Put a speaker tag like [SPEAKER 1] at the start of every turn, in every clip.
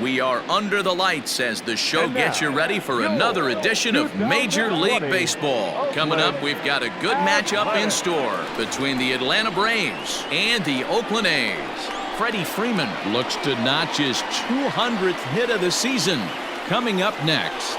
[SPEAKER 1] We are under the lights as the show gets you ready for another edition of Major League Baseball. Coming up, we've got a good matchup in store between the Atlanta Braves and the Oakland A's. Freddie Freeman looks to notch his 200th hit of the season. Coming up next.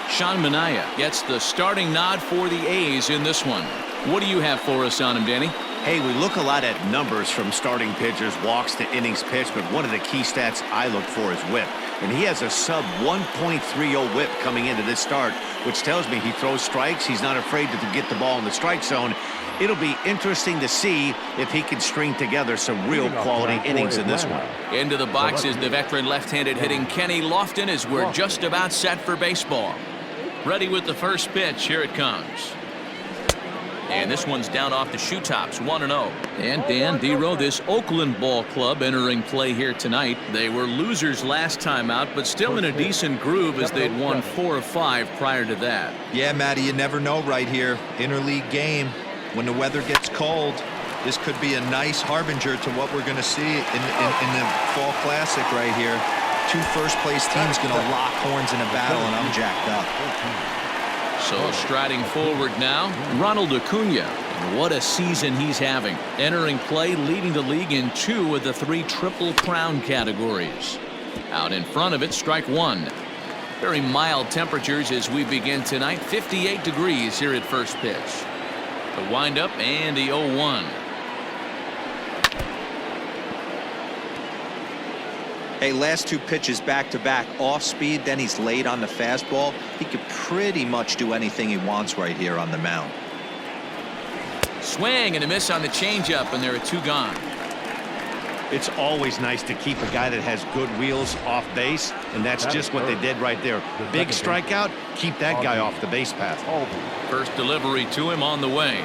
[SPEAKER 1] Sean Manaea gets the starting nod for the A's in this one. What do you have for us on him, Danny?
[SPEAKER 2] Hey, we look a lot at numbers from starting pitchers, walks to innings pitched, but one of the key stats I look for is whip. And he has a sub 1.30 whip coming into this start, which tells me he throws strikes. He's not afraid to get the ball in the strike zone. It'll be interesting to see if he can string together some real quality innings in this one.
[SPEAKER 1] Into the box is the veteran left-handed hitting Kenny Lofton as we're just about set for baseball. Ready with the first pitch. Here it comes. And this one's down off the shoe tops, 1-0. And Dan Dero, this Oakland ball club entering play here tonight. They were losers last time out, but still in a decent groove as they'd won 4 of 5 prior to that.
[SPEAKER 3] Yeah, Matty, you never know right here. Interleague game. When the weather gets cold, this could be a nice harbinger to what we're going to see in the Fall Classic right here. 2 first-place teams going to lock horns in a battle, and I'm jacked up.
[SPEAKER 1] So striding forward now, Ronald Acuna. And what a season he's having. Entering play, leading the league in 2 of the 3 Triple Crown categories. Out in front of it, strike 1. Very mild temperatures as we begin tonight. 58 degrees here at first pitch. The windup and the 0-1.
[SPEAKER 3] Hey, last 2 pitches back-to-back off speed, then he's laid on the fastball. He could pretty much do anything he wants right here on the mound.
[SPEAKER 1] Swing and a miss on the changeup, and there are 2 gone.
[SPEAKER 2] It's always nice to keep a guy that has good wheels off base, and that's just what they did right there. Big strikeout, keep that guy off the base path.
[SPEAKER 1] First delivery to him on the way.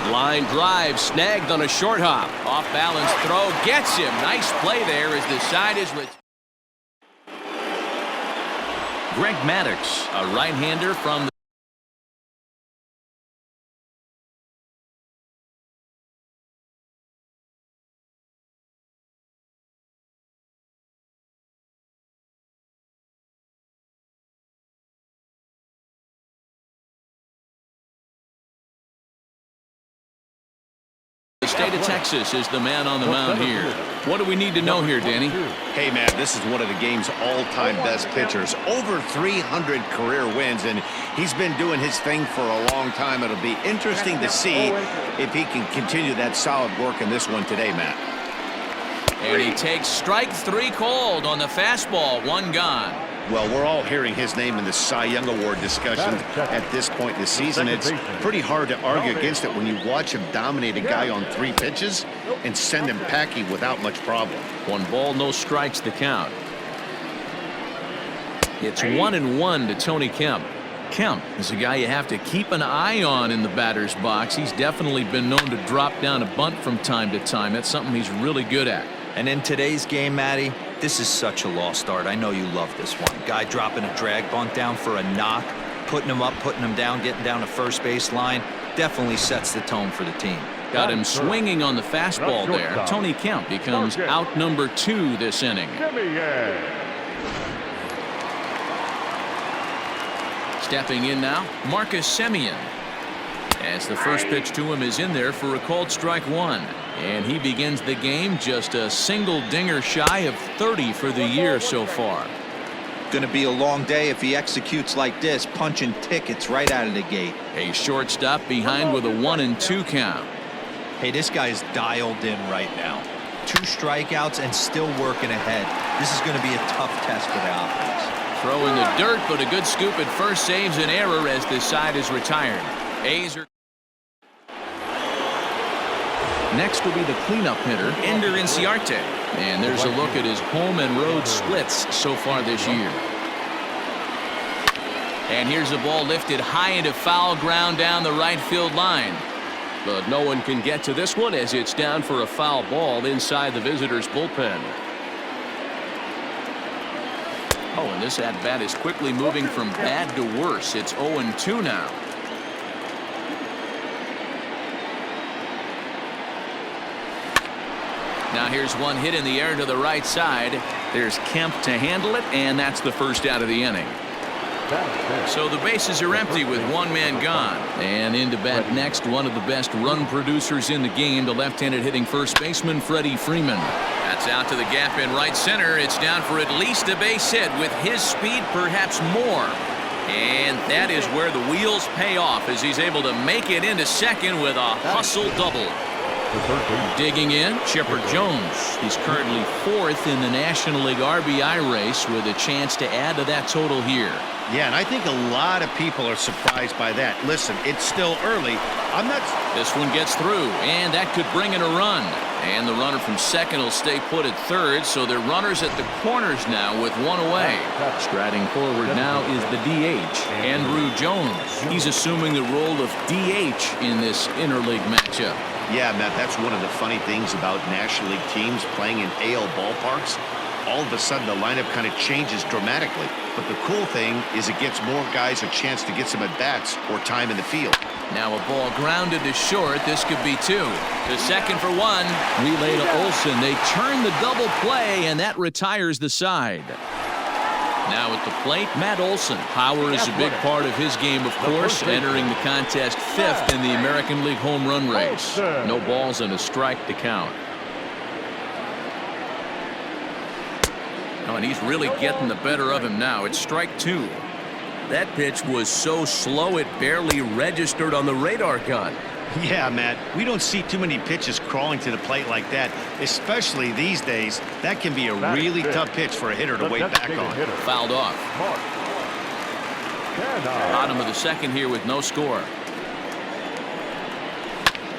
[SPEAKER 1] Line drive snagged on a short hop. Off balance throw gets him. Nice play there as the side is with Greg Maddux, a right-hander from the state of Texas is the man on the mound here. What do we need to know here, Danny?
[SPEAKER 2] Hey, man, this is one of the game's all-time best pitchers. Over 300 career wins, and he's been doing his thing for a long time. It'll be interesting to see if he can continue that solid work in this one today, Matt.
[SPEAKER 1] And he takes strike 3 called on the fastball. 1 gone.
[SPEAKER 2] Well, we're all hearing his name in the Cy Young Award discussion at this point in the season. It's pretty hard to argue against it when you watch him dominate a guy on 3 pitches and send him packing without much problem.
[SPEAKER 1] 1 ball, no strikes the count. It's 1-1 to Tony Kemp. Kemp is a guy you have to keep an eye on in the batter's box. He's definitely been known to drop down a bunt from time to time. That's something he's really good at.
[SPEAKER 3] And in today's game, Matty, this is such a lost start. I know you love this one. Guy dropping a drag bunt down for a knock, putting him up, putting him down, getting down to first base line. Definitely sets the tone for the team.
[SPEAKER 1] Got him swinging on the fastball there. Tony Kemp becomes out number 2 this inning. Stepping in now, Marcus Semien. As the first pitch to him is in there for a called strike 1. And he begins the game just a single dinger shy of 30 for the year so far.
[SPEAKER 3] Going to be a long day if he executes like this, punching tickets right out of the gate.
[SPEAKER 1] A shortstop behind with a 1-2 count.
[SPEAKER 3] Hey, this guy's dialed in right now. 2 strikeouts and still working ahead. This is going to be a tough test for the offense.
[SPEAKER 1] Throw in the dirt, but a good scoop at first saves an error as this side is retired. A's are next will be the cleanup hitter, Ender Inciarte. And there's a look at his home and road splits so far this year. And here's a ball lifted high into foul ground down the right field line. But no one can get to this one as it's down for a foul ball inside the visitors' bullpen. Oh, and this at-bat is quickly moving from bad to worse. It's 0-2 now. Now here's one hit in the air to the right side. There's Kemp to handle it, and that's the first out of the inning. So the bases are empty with one man gone. And in to bat next, one of the best run producers in the game, the left-handed hitting first baseman, Freddie Freeman. That's out to the gap in right center. It's down for at least a base hit. With his speed, perhaps more. And that is where the wheels pay off as he's able to make it into second with a hustle double. Digging in, Chipper Jones. He's currently 4th in the National League RBI race with a chance to add to that total here.
[SPEAKER 2] Yeah, and I think a lot of people are surprised by that. Listen, it's still early. I'm not.
[SPEAKER 1] This one gets through, and that could bring in a run. And the runner from second will stay put at third, so they're runners at the corners now with one away. Striding forward now is the DH, Andrew Jones. He's assuming the role of DH in this interleague matchup.
[SPEAKER 2] Yeah, Matt, that's one of the funny things about National League teams playing in AL ballparks. All of a sudden, the lineup kind of changes dramatically. But the cool thing is it gets more guys a chance to get some at-bats or time in the field.
[SPEAKER 1] Now a ball grounded to short. This could be 2. To second for 1. Relay to Olsen. They turn the double play, and that retires the side. Now at the plate, Matt Olsen. Power is a big part of his game, of course, entering the contest 5th in the American League home run race. No balls and a strike to count. Oh, and he's really getting the better of him now. It's strike 2. That pitch was so slow it barely registered on the radar gun.
[SPEAKER 2] Yeah, Matt, we don't see too many pitches crawling to the plate like that, especially these days. That can be a really tough pitch for a hitter to wait back on.
[SPEAKER 1] Fouled off. Bottom of the second here with no score.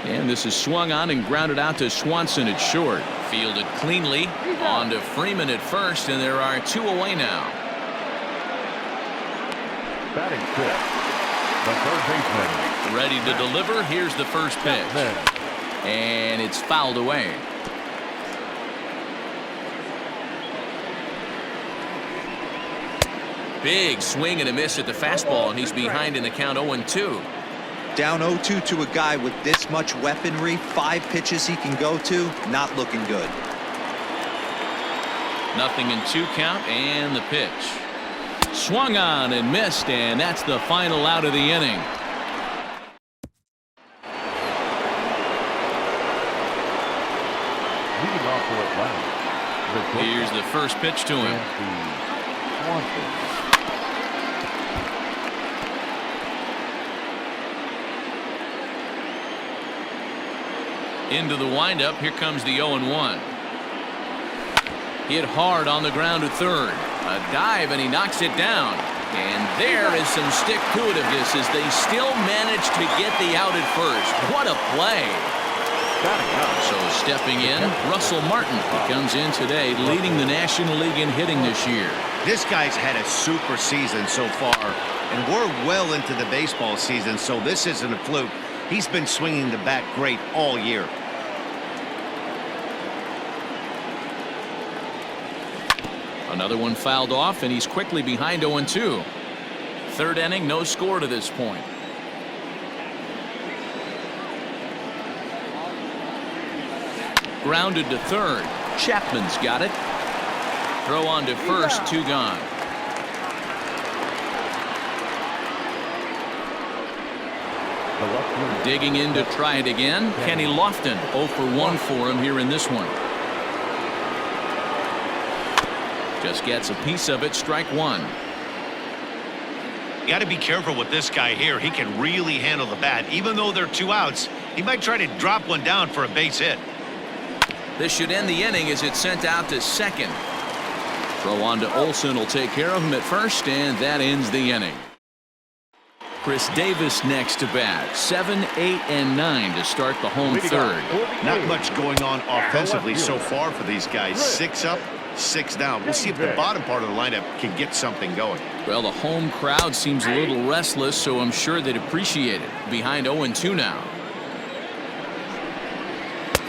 [SPEAKER 1] And this is swung on and grounded out to Swanson at short. Fielded cleanly. On to Freeman at first, and there are 2 away now.
[SPEAKER 4] Batting fifth, the third baseman.
[SPEAKER 1] Ready to deliver. Here's the first pitch. And it's fouled away. Big swing and a miss at the fastball, and he's behind in the count 0-2.
[SPEAKER 3] Down 0-2 to a guy with this much weaponry, 5 pitches he can go to, not looking good.
[SPEAKER 1] Nothing in 2 count, and the pitch. Swung on and missed, and that's the final out of the inning.
[SPEAKER 4] Leading off for Atlanta.
[SPEAKER 1] Here's the first pitch to him. Into the windup. Here comes the 0-1. Hit hard on the ground to third. A dive, and he knocks it down. And there is some stick-to-itiveness as they still manage to get the out at first. What a play. So stepping in, Russell Martin. He comes in today leading the National League in hitting this year.
[SPEAKER 2] This guy's had a super season so far, and we're well into the baseball season, so this isn't a fluke. He's been swinging the bat great all year.
[SPEAKER 1] Another one fouled off, and he's quickly behind 0-2. Third inning, no score to this point. Grounded to third. Chapman's got it. Throw on to first, 2 gone. Digging in to try it again, Kenny Lofton. 0 for 1 for him here in this one. Just gets a piece of it, strike 1.
[SPEAKER 2] You got to be careful with this guy here. He can really handle the bat. Even though there are 2 outs, he might try to drop one down for a base hit.
[SPEAKER 1] This should end the inning as it's sent out to second. Throw on to Olsen will take care of him at first, and that ends the inning. Chris Davis next to bat. 7, 8, and 9 to start the home third.
[SPEAKER 2] Not much going on offensively so far for these guys. 6 up, 6 down. We'll see if the bottom part of the lineup can get something going.
[SPEAKER 1] Well, the home crowd seems a little restless, so I'm sure they'd appreciate it. Behind 0-2 now.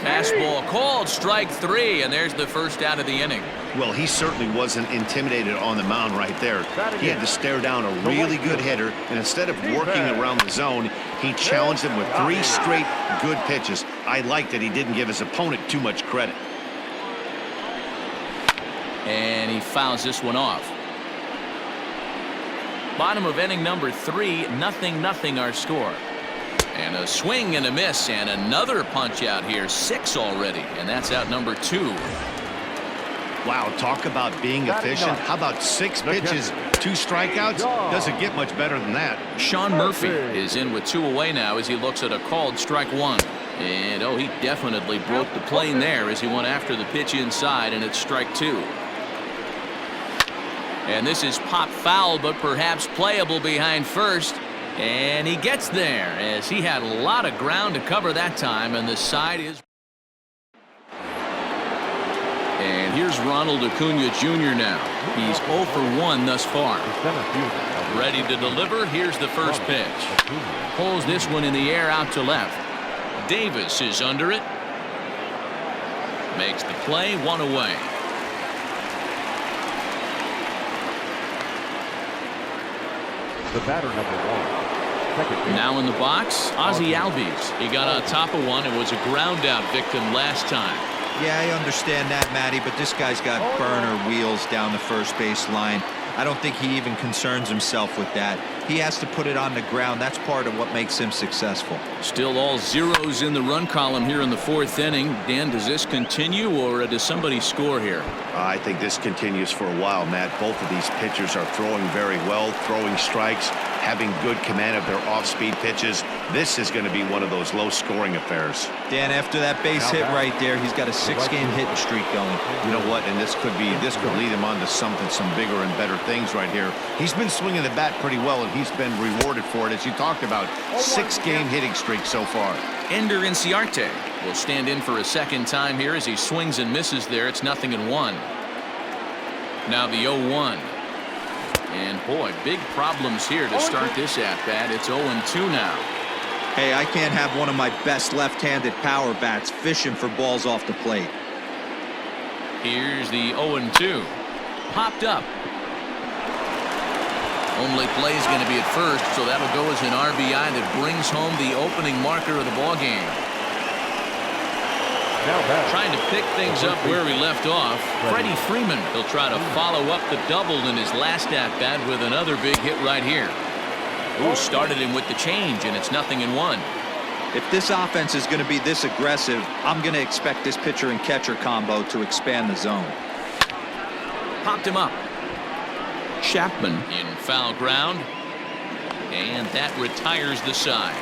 [SPEAKER 1] Fastball called, strike 3, and there's the first out of the inning.
[SPEAKER 2] Well, he certainly wasn't intimidated on the mound right there. He had to stare down a really good hitter, and instead of working around the zone, he challenged him with 3 straight good pitches. I like that he didn't give his opponent too much credit.
[SPEAKER 1] And he fouls this one off. Bottom of inning number 3, 0-0 our score. And a swing and a miss, and another punch out here, 6 already, and that's out number 2.
[SPEAKER 2] Wow, talk about being efficient. How about 6 pitches, 2 strikeouts? Doesn't get much better than that.
[SPEAKER 1] Sean Murphy is in with 2 away now as he looks at a called strike 1. And oh, he definitely broke the plane there as he went after the pitch inside, and it's strike 2. And this is pop foul, but perhaps playable behind first. And he gets there as he had a lot of ground to cover that time, and the side is. And here's Ronald Acuna Jr. now. He's 0 for 1 thus far. Ready to deliver. Here's the first pitch. Pulls this one in the air out to left. Davis is under it. Makes the play, 1 away.
[SPEAKER 4] The batter number 1.
[SPEAKER 1] Now in the box, Ozzie Albies. He got on top of one and was a ground out victim last time.
[SPEAKER 3] Yeah, I understand that, Matty, but this guy's got burner wheels down the first base line. I don't think he even concerns himself with that. He has to put it on the ground. That's part of what makes him successful.
[SPEAKER 1] Still all zeros in the run column here in the 4th inning. Dan, does this continue, or does somebody score here?
[SPEAKER 2] I think this continues for a while, Matt. Both of these pitchers are throwing very well, throwing strikes, having good command of their off-speed pitches. This is going to be one of those low-scoring affairs.
[SPEAKER 3] Dan, after that base hit right there, he's got a 6-game hitting streak going.
[SPEAKER 2] You know what? And this could lead him on to some bigger and better things right here. He's been swinging the bat pretty well, and he's been rewarded for it, as you talked about. 6-game hitting streak so far.
[SPEAKER 1] Ender Inciarte will stand in for a second time here as he swings and misses there. It's 0-1. Now the 0-1. And boy, big problems here to start this at-bat. It's 0-2 now.
[SPEAKER 3] Hey, I can't have one of my best left-handed power bats fishing for balls off the plate.
[SPEAKER 1] Here's the 0-2. Popped up. Only play is going to be at first, so that'll go as an RBI that brings home the opening marker of the ball game. Trying to pick things up where he left off. Freddie Freeman will try to follow up the double in his last at-bat with another big hit right here. Ooh, started him with the change, and it's 0-1.
[SPEAKER 3] If this offense is going to be this aggressive, I'm going to expect this pitcher and catcher combo to expand the zone.
[SPEAKER 1] Popped him up. Chapman in foul ground, and that retires the side.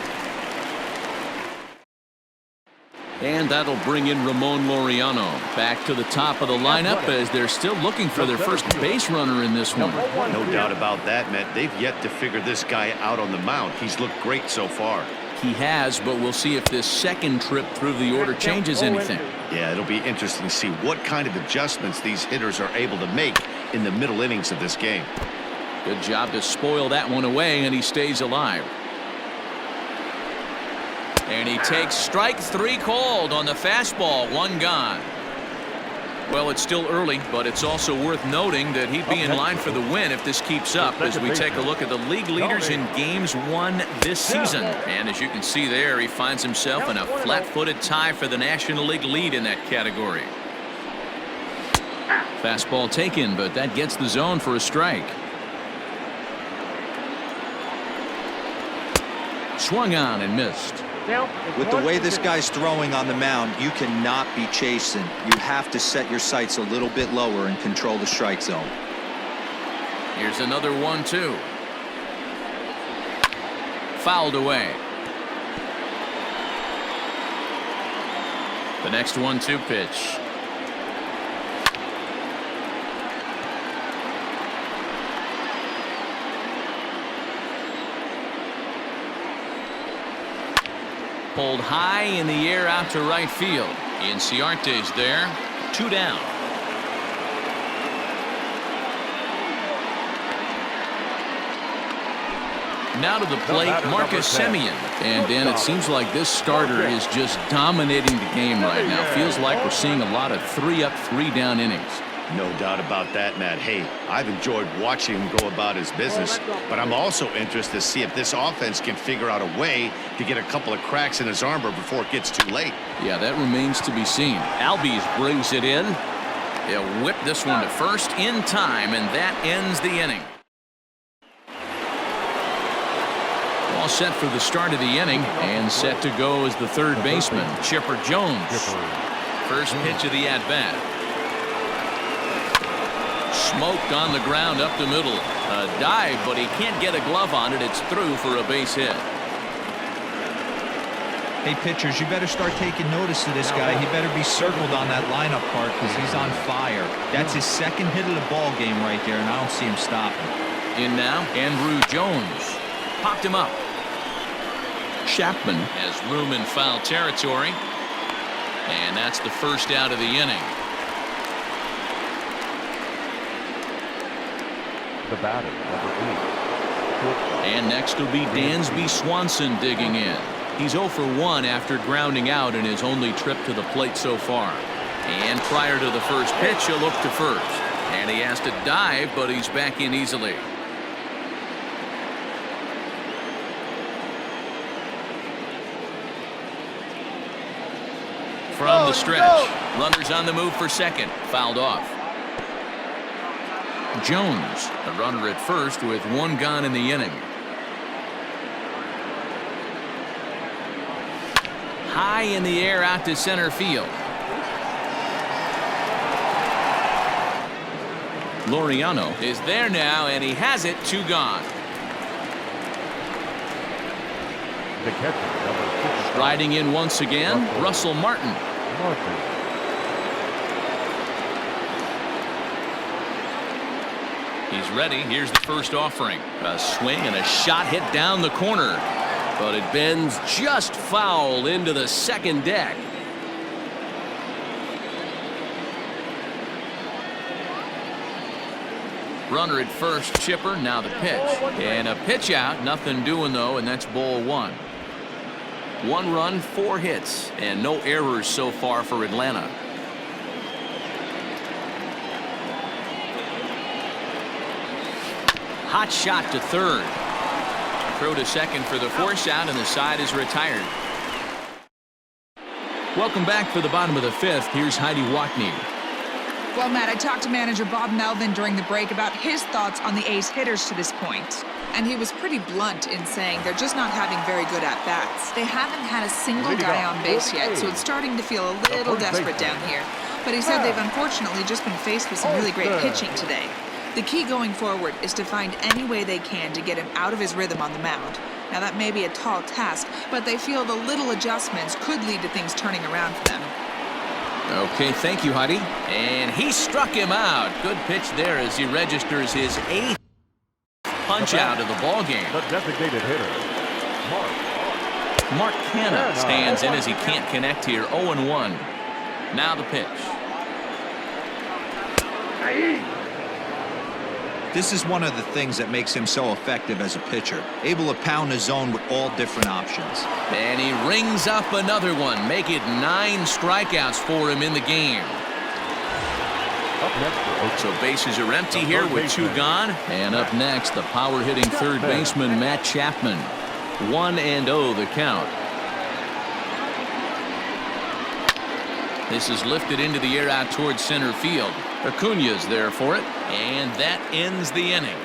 [SPEAKER 1] And that'll bring in Ramon Laureano back to the top of the lineup as they're still looking for their first base runner in this one.
[SPEAKER 2] No doubt about that, Matt. They've yet to figure this guy out on the mound. He's looked great so far.
[SPEAKER 1] He has, but we'll see if this second trip through the order changes anything.
[SPEAKER 2] Yeah, it'll be interesting to see what kind of adjustments these hitters are able to make in the middle innings of this game.
[SPEAKER 1] Good job to spoil that one away, and he stays alive. And he takes strike 3 called on the fastball. 1 gone. Well, it's still early, but it's also worth noting that he'd be in line for the win if this keeps up as we take a look at the league leaders in games won this season. And as you can see there, he finds himself in a flat-footed tie for the National League lead in that category. Fastball taken, but that gets the zone for a strike. Swung on and missed.
[SPEAKER 3] With the way this guy's throwing on the mound, you cannot be chasing. You have to set your sights a little bit lower and control the strike zone.
[SPEAKER 1] Here's another 1-2. Fouled away. The next 1-2 pitch. Pulled high in the air out to right field. Inciarte's there. 2 down. Now to the plate, Marcus Semien. And Dan, it seems like this starter is just dominating the game right now. Feels like we're seeing a lot of 3-up, 3-down innings.
[SPEAKER 2] No doubt about that, Matt. Hey, I've enjoyed watching him go about his business, but I'm also interested to see if this offense can figure out a way to get a couple of cracks in his armor before it gets too late.
[SPEAKER 1] Yeah, that remains to be seen. Albies brings it in. He'll whip this one to first in time, and that ends the inning. All set for the start of the inning, and set to go as the third baseman, Chipper Jones. First pitch of the at-bat. Smoked on the ground up the middle. A dive, but he can't get a glove on it. It's through for a base hit.
[SPEAKER 3] Hey, pitchers, you better start taking notice of this guy. He better be circled on that lineup part because he's on fire. That's his second hit of the ball game right there, and I don't see him stopping.
[SPEAKER 1] In now, Andrew Jones. Popped him up. Chapman has room in foul territory. And that's the first out of the inning.
[SPEAKER 4] The batter, number 8.
[SPEAKER 1] And next will be Dansby Swanson digging in. He's 0 for 1 after grounding out in his only trip to the plate so far. And prior to the first pitch, he'll look to first. And he has to dive, but he's back in easily. From the stretch, runners on the move for second. Fouled off. Jones, the runner at first with 1 gone in the inning. High in the air out to center field. Laureano is there now, and he has it. 2 gone.
[SPEAKER 4] The catcher, number 6.
[SPEAKER 1] Riding in once again, Russell Martin. He's ready. Here's the first offering. A swing and a shot hit down the corner. But it bends just foul into the second deck. Runner at first, Chipper. Now the pitch. And a pitch out. Nothing doing, though, and that's ball 1. 1 run, 4 hits, and no errors so far for Atlanta. Hot shot to third. Throw to second for the force out, and the side is retired. Welcome back for the bottom of the 5th. Here's Heidi Watney.
[SPEAKER 5] Well, Matt, I talked to manager Bob Melvin during the break about his thoughts on the A's hitters to this point. And he was pretty blunt in saying they're just not having very good at-bats. They haven't had a single guy on base yet, so it's starting to feel a little desperate down here. But he said they've unfortunately just been faced with some really great pitching today. The key going forward is to find any way they can to get him out of his rhythm on the mound. Now, that may be a tall task, but they feel the little adjustments could lead to things turning around for them.
[SPEAKER 1] Okay, thank you, Heidi. And he struck him out. Good pitch there as he registers his 8th punch out of the ball game.
[SPEAKER 4] The designated hitter,
[SPEAKER 1] Mark Canha stands in as he can't connect here. 0-1. Now the pitch.
[SPEAKER 3] This is one of the things that makes him so effective as a pitcher, able to pound the zone with all different options.
[SPEAKER 1] And he rings up another one, make it 9 strikeouts for him in the game.
[SPEAKER 4] Up next,
[SPEAKER 1] So bases are empty here with 2 gone. And up next, the power-hitting third baseman, Matt Chapman. 1-0 the count. This is lifted into the air out towards center field. Acuna's there for it, and that ends the inning.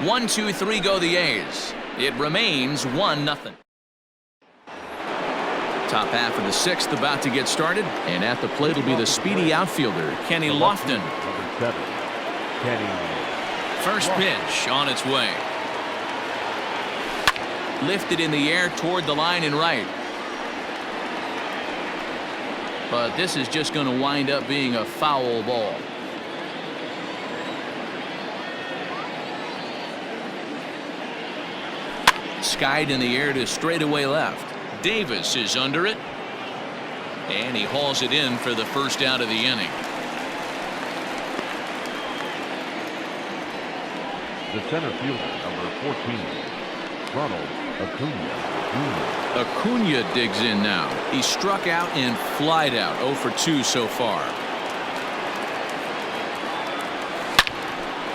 [SPEAKER 1] 1, 2, 3 go the A's. It remains 1-0. Top half of the 6th about to get started, and at the plate will be the speedy outfielder, Kenny Lofton.
[SPEAKER 4] number 7. Kenny.
[SPEAKER 1] First pitch on its way. Lifted in the air toward the line and right. But this is just going to wind up being a foul ball. Skied in the air to straightaway left. Davis is under it. And he hauls it in for the first out of the inning.
[SPEAKER 4] The center fielder, number 14, Ronald Acuna Jr.
[SPEAKER 1] Acuna digs in now. He struck out and flied out. 0 for 2 so far.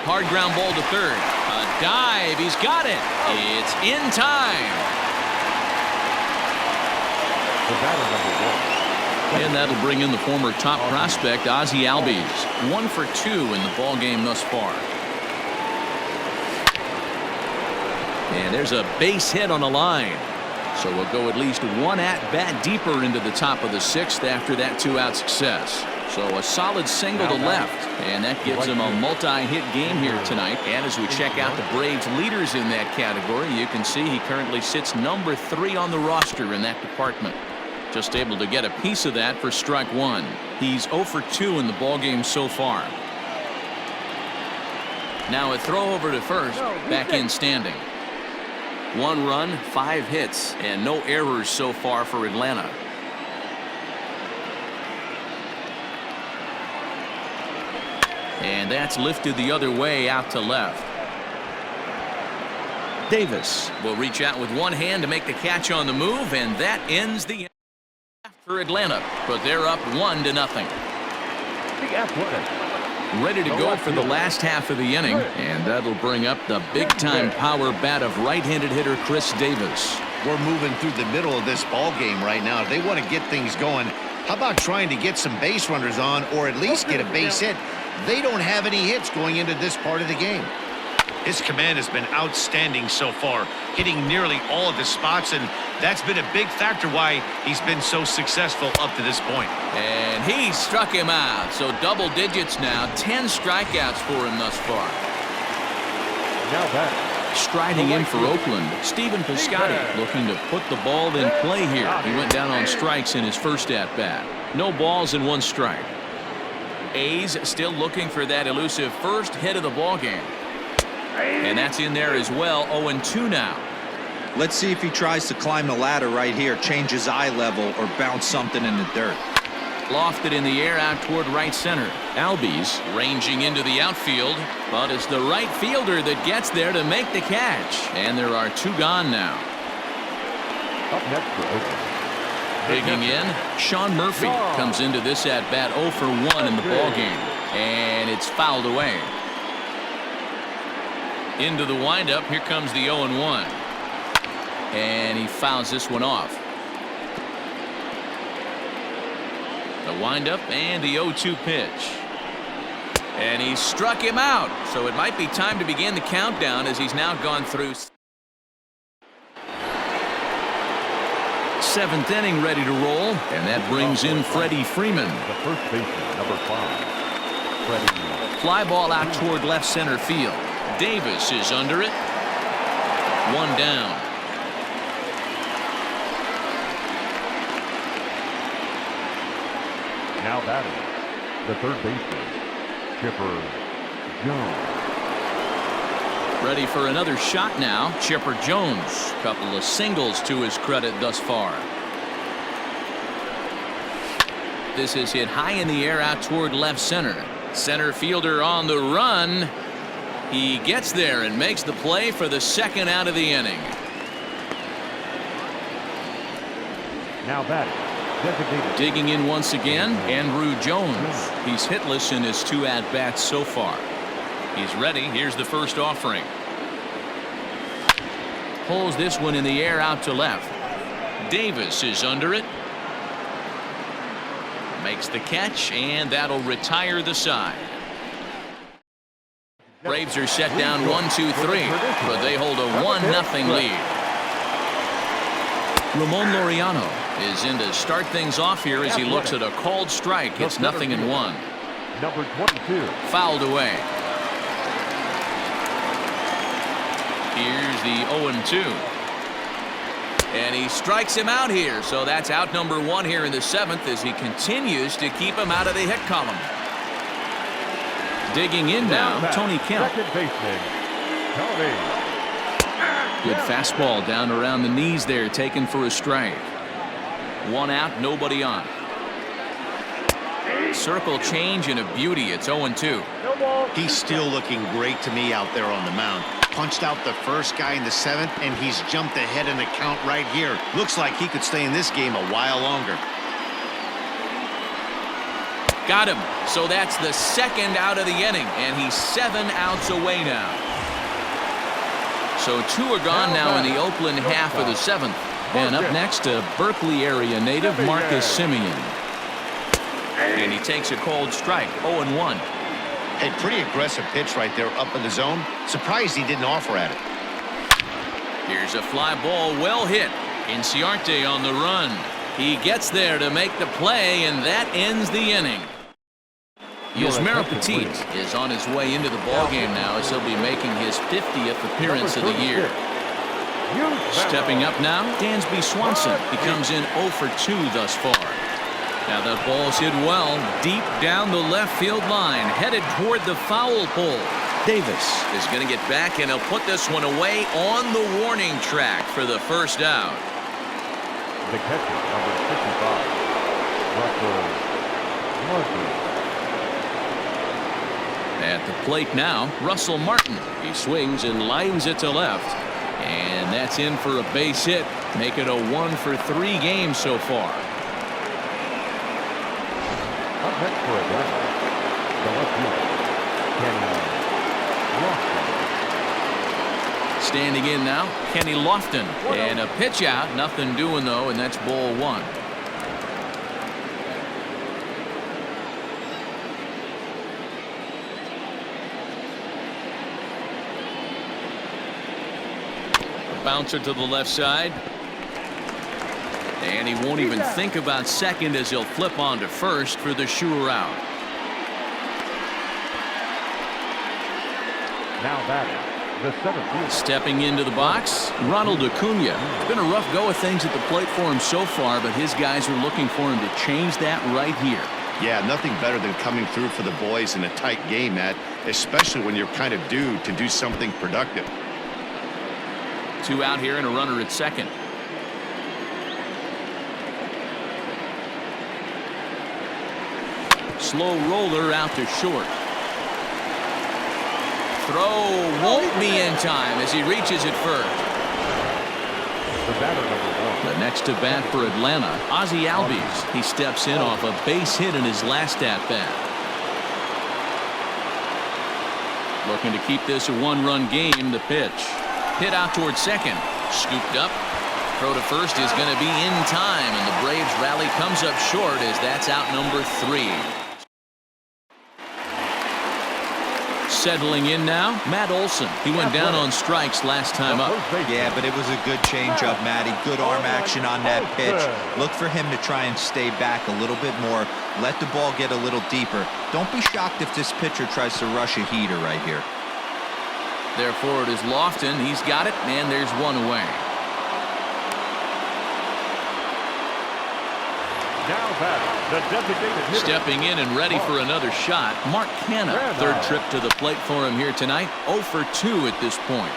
[SPEAKER 1] Hard ground ball to third. A dive. He's got it. It's in time.
[SPEAKER 4] The batter, number 1,
[SPEAKER 1] And that'll bring in the former top prospect, Ozzie Albies. 1 for 2 in the ball game thus far. And there's a base hit on the line. So we'll go at least one at-bat deeper into the top of the 6th after that 2-out success. So a solid single to left, and that gives him a multi-hit game here tonight. And as we check out the Braves leaders in that category, you can see he currently sits number 3 on the roster in that department. Just able to get a piece of that for strike 1. He's 0 for 2 in the ballgame so far. Now a throw over to first, back in standing. 1 run, 5 hits, and no errors so far for Atlanta. And that's lifted the other way out to left. Davis will reach out with one hand to make the catch on the move, and that ends the for Atlanta. But they're up 1-0.
[SPEAKER 4] The Athletics.
[SPEAKER 1] Ready to go for the last half of the inning, and that'll bring up the big-time power bat of right-handed hitter Chris Davis.
[SPEAKER 2] We're moving through the middle of this ball game right now. If they want to get things going, how about trying to get some base runners on, or at least get a base hit? They don't have any hits going into this part of the game. His command has been outstanding so far, hitting nearly all of his spots, and that's been a big factor why he's been so successful up to this point.
[SPEAKER 1] And he struck him out. So double digits now, 10 strikeouts for him thus far.
[SPEAKER 4] Now that
[SPEAKER 1] striding in for Oakland, Stephen Piscotty looking to put the ball in play here. He went down on strikes in his first at-bat. No balls and 1 strike. A's still looking for that elusive first hit of the ball game. And that's in there as well. 0-2 now.
[SPEAKER 3] Let's see if he tries to climb the ladder right here, change his eye level, or bounce something in the dirt.
[SPEAKER 1] Lofted in the air out toward right center. Albies ranging into the outfield, but it's the right fielder that gets there to make the catch. And there are 2 gone now.
[SPEAKER 4] up next for Oakland.
[SPEAKER 1] Digging in, Sean Murphy comes into this at bat 0 for 1 in the ball game, and it's fouled away. Into the windup, here comes the 0-1, and he fouls this one off. The windup and the 0-2 pitch, and he struck him out. So it might be time to begin the countdown as he's now gone through 7th inning, ready to roll, and that brings in Freddie Freeman.
[SPEAKER 4] The first baseman, number 5, Freddie.
[SPEAKER 1] Fly ball out toward left center field. Davis is under it. 1 down.
[SPEAKER 4] Now batting, the third baseman, Chipper Jones.
[SPEAKER 1] Ready for another shot now. Chipper Jones. Couple of singles to his credit thus far. This is hit high in the air out toward left center. Center fielder on the run. He gets there and makes the play for the 2nd out of the inning.
[SPEAKER 4] Now batting, designated.
[SPEAKER 1] Digging in once again, Andrew Jones. He's hitless in his 2 at-bats so far. He's ready. Here's the first offering. Pulls this one in the air out to left. Davis is under it. Makes the catch, and that'll retire the side. Braves are set down 1-2-3, but they hold a 1-0 lead. Ramon Laureano is in to start things off here as he looks at a called strike. It's 0-1.
[SPEAKER 4] Number 22.
[SPEAKER 1] Fouled away. Here's the 0-2. And he strikes him out here. So that's out number 1 here in the 7th as he continues to keep him out of the hit column. Digging in now, Tony Kemp.
[SPEAKER 4] Second baseman, Tony.
[SPEAKER 1] Good fastball down around the knees there, taken for a strike. 1 out, nobody on. Circle change and a beauty. It's 0-2.
[SPEAKER 2] He's still looking great to me out there on the mound. Punched out the first guy in the 7th, and he's jumped ahead in the count right here. Looks like he could stay in this game a while longer.
[SPEAKER 1] Got him. So that's the 2nd out of the inning, and he's 7 outs away now. So 2 are gone now in the Oakland half of the 7th. And up next, a Berkeley area native, Marcus Simeon. And he takes a cold strike, 0-1.
[SPEAKER 2] A pretty aggressive pitch right there up in the zone. Surprised he didn't offer at it.
[SPEAKER 1] Here's a fly ball, well hit. Inciarte on the run. He gets there to make the play, and that ends the inning. Yusmeiro Petit is on his way into the ballgame now as he'll be making his 50th appearance of the year. Stepping up now, Dansby Swanson. He comes in 0 for 2 thus far. Now that ball's hit well, deep down the left field line, headed toward the foul pole. Davis is going to get back, and he'll put this one away on the warning track for the first out.
[SPEAKER 4] The catcher, number 55, Russell Martin.
[SPEAKER 1] At the plate now, Russell Martin. He swings and lines it to left. And that's in for a base hit. Make it a 1 for 3 game so far.
[SPEAKER 4] Up next for a bat, the left fielder, Kenny Lofton.
[SPEAKER 1] Standing in now, Kenny Lofton. And a pitch out. Nothing doing, though, and that's ball 1. Bouncer to the left side. And he won't even think about second as he'll flip on to first for the sure out.
[SPEAKER 4] Now batting, the center fielder.
[SPEAKER 1] Stepping into the box, Ronald Acuna. It's been a rough go of things at the plate for him so far, but his guys are looking for him to change that right here.
[SPEAKER 2] Yeah, nothing better than coming through for the boys in a tight game, Matt, especially when you're kind of due to do something productive.
[SPEAKER 1] 2 out here and a runner at second. Slow roller out to short. Throw won't be in time as he reaches it first.
[SPEAKER 4] The batter, number 1.
[SPEAKER 1] The next to bat for Atlanta, Ozzie Albies. He steps in off a base hit in his last at-bat. Looking to keep this a 1-run game. The pitch. Hit out towards second. Scooped up. Throw to first is going to be in time, and the Braves rally comes up short as that's out number 3. Settling in now, Matt Olson. He went down on strikes last time up.
[SPEAKER 3] Yeah, but it was a good changeup, Matty. Good arm action on that pitch. Look for him to try and stay back a little bit more. Let the ball get a little deeper. Don't be shocked if this pitcher tries to rush a heater right here.
[SPEAKER 1] Therefore, it is Lofton. He's got it, and there's one away.
[SPEAKER 4] Now batting, the designated hitter.
[SPEAKER 1] Stepping in and ready for another shot, Mark Canha. Third trip to the plate for him here tonight. 0 for 2 at this point.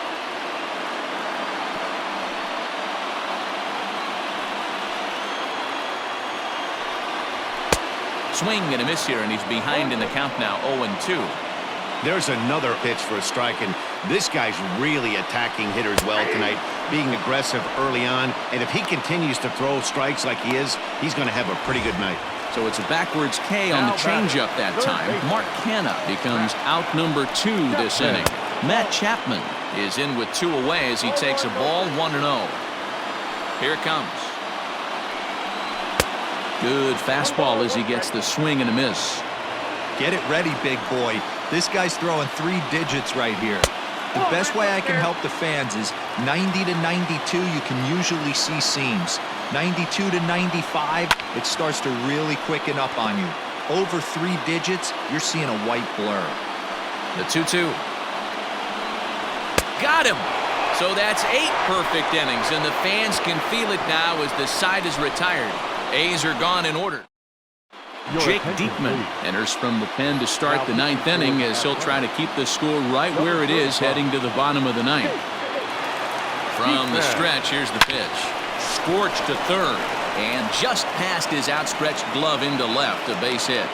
[SPEAKER 1] Swing and a miss here, and he's behind in the count now, 0-2.
[SPEAKER 2] There's another pitch for a strike, and this guy's really attacking hitters well tonight, being aggressive early on, and if he continues to throw strikes like he is, he's going to have a pretty good night.
[SPEAKER 1] So it's a backwards K on the changeup that time. Mark Canha becomes out number 2 this inning. Matt Chapman is in with 2 away as he takes a ball, 1-0. Here it comes. Good fastball as he gets the swing and a miss.
[SPEAKER 3] Get it ready, big boy. This guy's throwing 3 digits right here. The best way I can help the fans is 90 to 92, you can usually see seams. 92 to 95, it starts to really quicken up on you. Over 3 digits, you're seeing a white blur.
[SPEAKER 1] The 2-2. Got him. So that's 8 perfect innings, and the fans can feel it now as the side is retired. A's are gone in order. Jake Diekman enters from the pen to start the 9th inning as he'll try to keep the score right where it is heading to the bottom of the 9th. From the stretch, here's the pitch. Scorched to third and just past his outstretched glove into left, a base hit.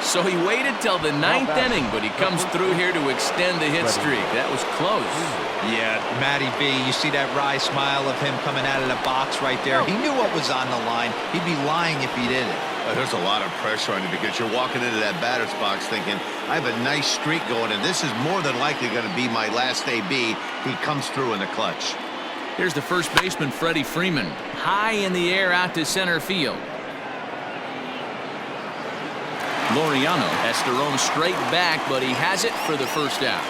[SPEAKER 1] So he waited till the 9th inning, but he comes through here to extend the hit streak. That was close.
[SPEAKER 3] Yeah, Matty B, you see that wry smile of him coming out of the box right there. He knew what was on the line. He'd be lying if he didn't.
[SPEAKER 2] There's a lot of pressure on you because you're walking into that batter's box thinking, I have a nice streak going, and this is more than likely going to be my last AB. He comes through in the clutch.
[SPEAKER 1] Here's the first baseman, Freddie Freeman. High in the air out to center field. Laureano has to roam straight back, but he has it for the first out.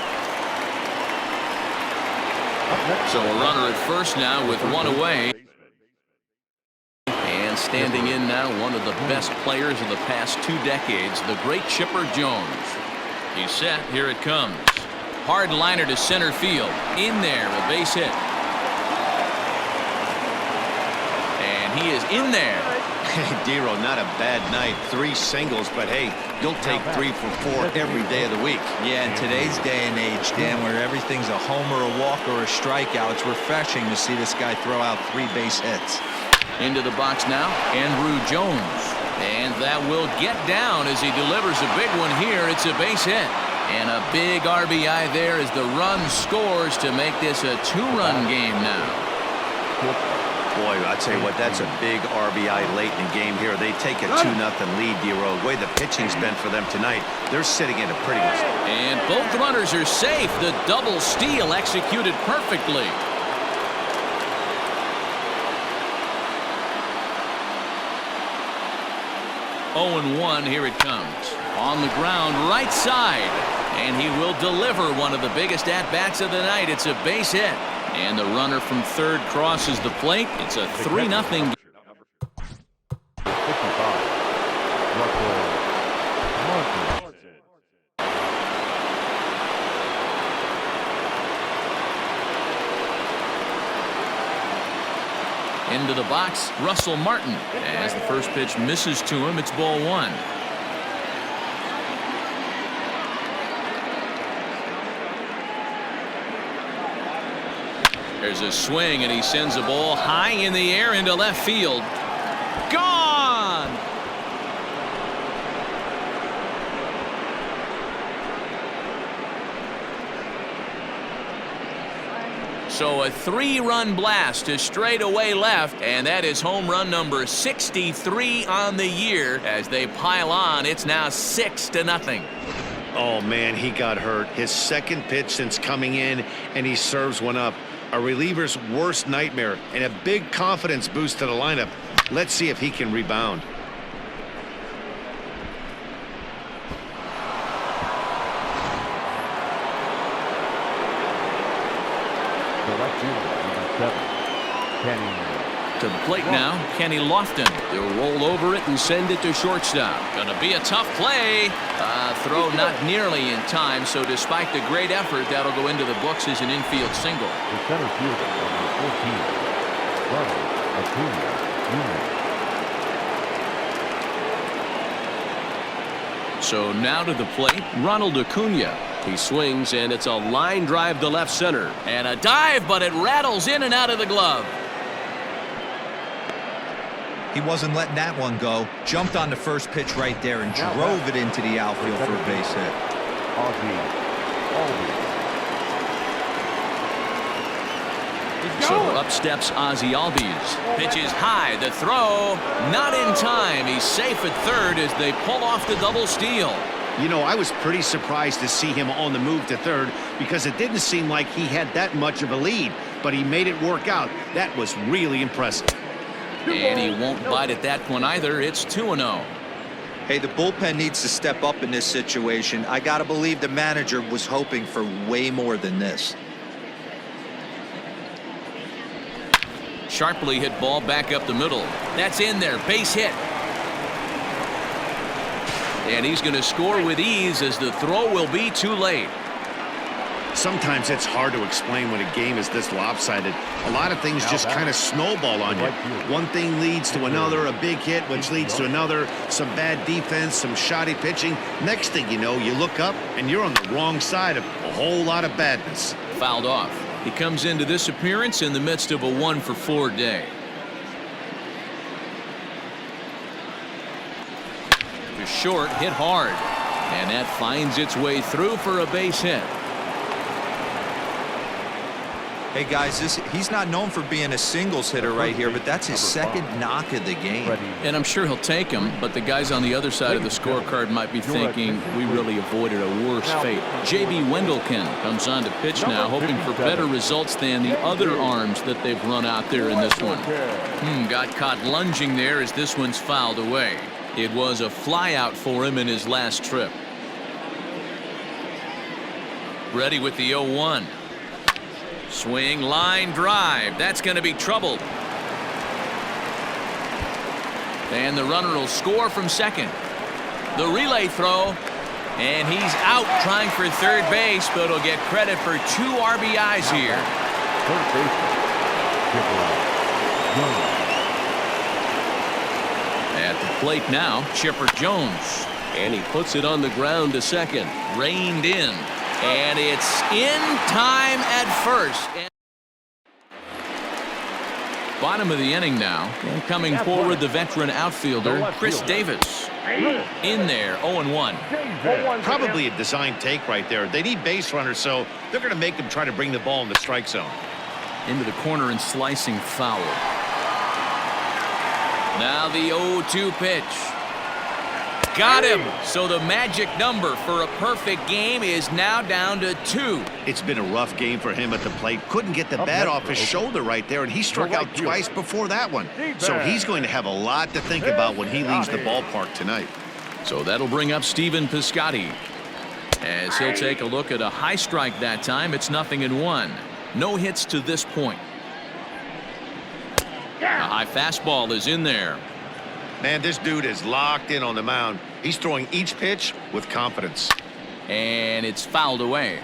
[SPEAKER 1] So a runner at first now with one away. And standing in now, one of the best players of the past 2 decades, the great Chipper Jones. He's set. Here it comes. Hard liner to center field. In there, a base hit. And he is in there.
[SPEAKER 2] Hey, Dero, not a bad night. 3 singles, but hey, you'll take 3 for 4 every day of the week.
[SPEAKER 3] Yeah, in today's day and age, Dan, where everything's a homer, a walk, or a strikeout, it's refreshing to see this guy throw out 3 base hits.
[SPEAKER 1] Into the box now, Andrew Jones. And that will get down as he delivers a big one here. It's a base hit. And a big RBI there as the run scores to make this a 2-run game now.
[SPEAKER 2] Boy, I tell you what, that's a big RBI late in the game here. They take a 2-0 lead, Dero. The way the pitching's been for them tonight, they're sitting in a pretty good spot.
[SPEAKER 1] And both runners are safe. The double steal executed perfectly. Oh, and 1, here it comes. On the ground, right side. And he will deliver one of the biggest at-bats of the night. It's a base hit. And the runner from third crosses the plate. It's a 3-0 game. Into the box, Russell Martin. As the first pitch misses to him, it's ball 1. There's a swing, and he sends a ball high in the air into left field. Gone! So a 3-run blast to straightaway left, and that is home run number 63 on the year. As they pile on, it's now 6-0.
[SPEAKER 2] Oh, man, he got hurt. His second pitch since coming in, and he serves one up. A reliever's worst nightmare and a big confidence boost to the lineup. Let's see if he can rebound.
[SPEAKER 1] To the plate now, Kenny Lofton. They'll roll over it and send it to shortstop. Gonna be a tough play. Throw not nearly in time, so despite the great effort, that'll go into the books as an infield single.
[SPEAKER 4] The center fielder, number 14, Ronald Acuna Jr.
[SPEAKER 6] So now to the plate, Ronald Acuna. He swings, and it's a line drive to left center.
[SPEAKER 1] And a dive, but it rattles in and out of the glove.
[SPEAKER 3] He wasn't letting that one go. Jumped on the first pitch right there and drove it into the outfield for a base hit.
[SPEAKER 1] So up steps Ozzie Albies. Pitch is high. The throw, not in time. He's safe at third as they pull off the double steal.
[SPEAKER 2] You know, I was pretty surprised to see him on the move to third because it didn't seem like he had that much of a lead, but he made it work out. That was really impressive.
[SPEAKER 1] And he won't bite at that one either. It's 2-0.
[SPEAKER 3] Hey, the bullpen needs to step up in this situation. I got to believe the manager was hoping for way more than this.
[SPEAKER 1] Sharply hit ball back up the middle. That's in there. Base hit. And he's going to score with ease as the throw will be too late.
[SPEAKER 2] Sometimes it's hard to explain when a game is this lopsided. A lot of things just kind of snowball on you. One thing leads to another, a big hit, which leads to another, some bad defense, some shoddy pitching. Next thing you know, you look up and you're on the wrong side of a whole lot of badness.
[SPEAKER 1] Fouled off. He comes into this appearance in the midst of a 1-for-4 day. To short, hit hard. And that finds its way through for a base hit.
[SPEAKER 3] Hey, guys, he's not known for being a singles hitter right here, but that's his second knock of the game.
[SPEAKER 1] And I'm sure he'll take him, but the guys on the other side of the scorecard might be thinking we really avoided a worse fate. J.B. Wendelken comes on to pitch now, hoping for better results than the other arms that they've run out there in this one. Got caught lunging there as this one's fouled away. It was a flyout for him in his last trip. Ready with the 0-1. Swing, line drive. That's going to be trouble. And the runner will score from second. The relay throw. And he's out trying for third base, but he'll get credit for 2 RBIs here.
[SPEAKER 4] Third base.
[SPEAKER 1] At the plate now, Chipper Jones.
[SPEAKER 6] And he puts it on the ground to second.
[SPEAKER 1] Reined in. And it's in time at first. Bottom of the inning now. And coming forward, the veteran outfielder, Chris Davis. In there, 0-1.
[SPEAKER 2] Probably a design take right there. They need base runners, so they're going to make them try to bring the ball in the strike zone.
[SPEAKER 1] Into the corner and slicing foul. Now the 0-2 pitch. Got him. So the magic number for a perfect game is now down to 2.
[SPEAKER 2] It's been a rough game for him at the plate. Couldn't get the bat off his shoulder right there, and he struck out twice before that one. So he's going to have a lot to think about when he leaves the ballpark tonight.
[SPEAKER 1] So that'll bring up Stephen Piscotty. As he'll take a look at a high strike that time, it's 0-1. No hits to this point. A high fastball is in there.
[SPEAKER 2] Man, this dude is locked in on the mound. He's throwing each pitch with confidence.
[SPEAKER 1] And it's fouled away.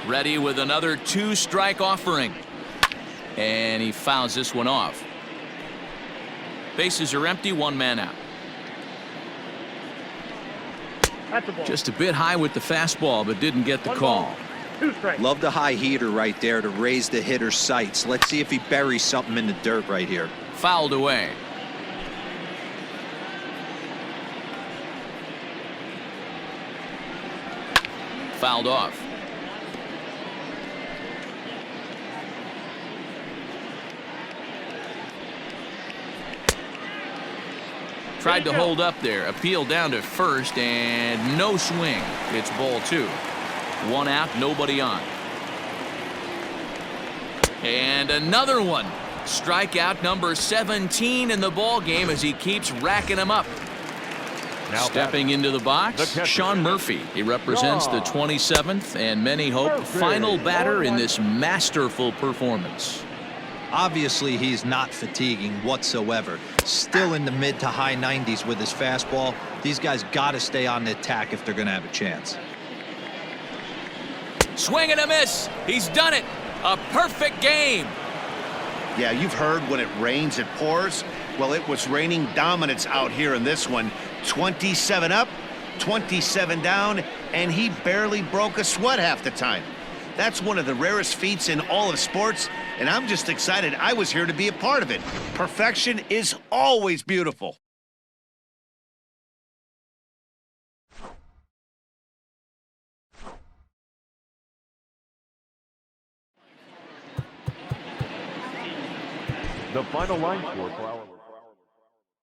[SPEAKER 1] Ready with another 2-strike offering. And he fouls this one off. Bases are empty, 1 man out. Just a bit high with the fastball, but didn't get the call.
[SPEAKER 3] Love the high heater right there to raise the hitter's sights. Let's see if he buries something in the dirt right here.
[SPEAKER 1] Fouled away. Fouled off. Tried to hold up there. Appeal down to first and no swing. It's ball 2. 1 out, nobody on. And another one. Strikeout number 17 in the ball game as he keeps racking them up. Now stepping into the box, Sean Murphy. He represents the 27th and many hope final batter in this masterful performance.
[SPEAKER 3] Obviously, he's not fatiguing whatsoever. Still in the mid to high 90s with his fastball. These guys got to stay on the attack if they're going to have a chance.
[SPEAKER 1] Swing and a miss. He's done it. A perfect game.
[SPEAKER 2] Yeah, you've heard when it rains, it pours. Well, it was raining dominance out here in this one. 27 up, 27 down, and he barely broke a sweat half the time. That's one of the rarest feats in all of sports, and I'm just excited I was here to be a part of it. Perfection is always beautiful.
[SPEAKER 4] The final line score for our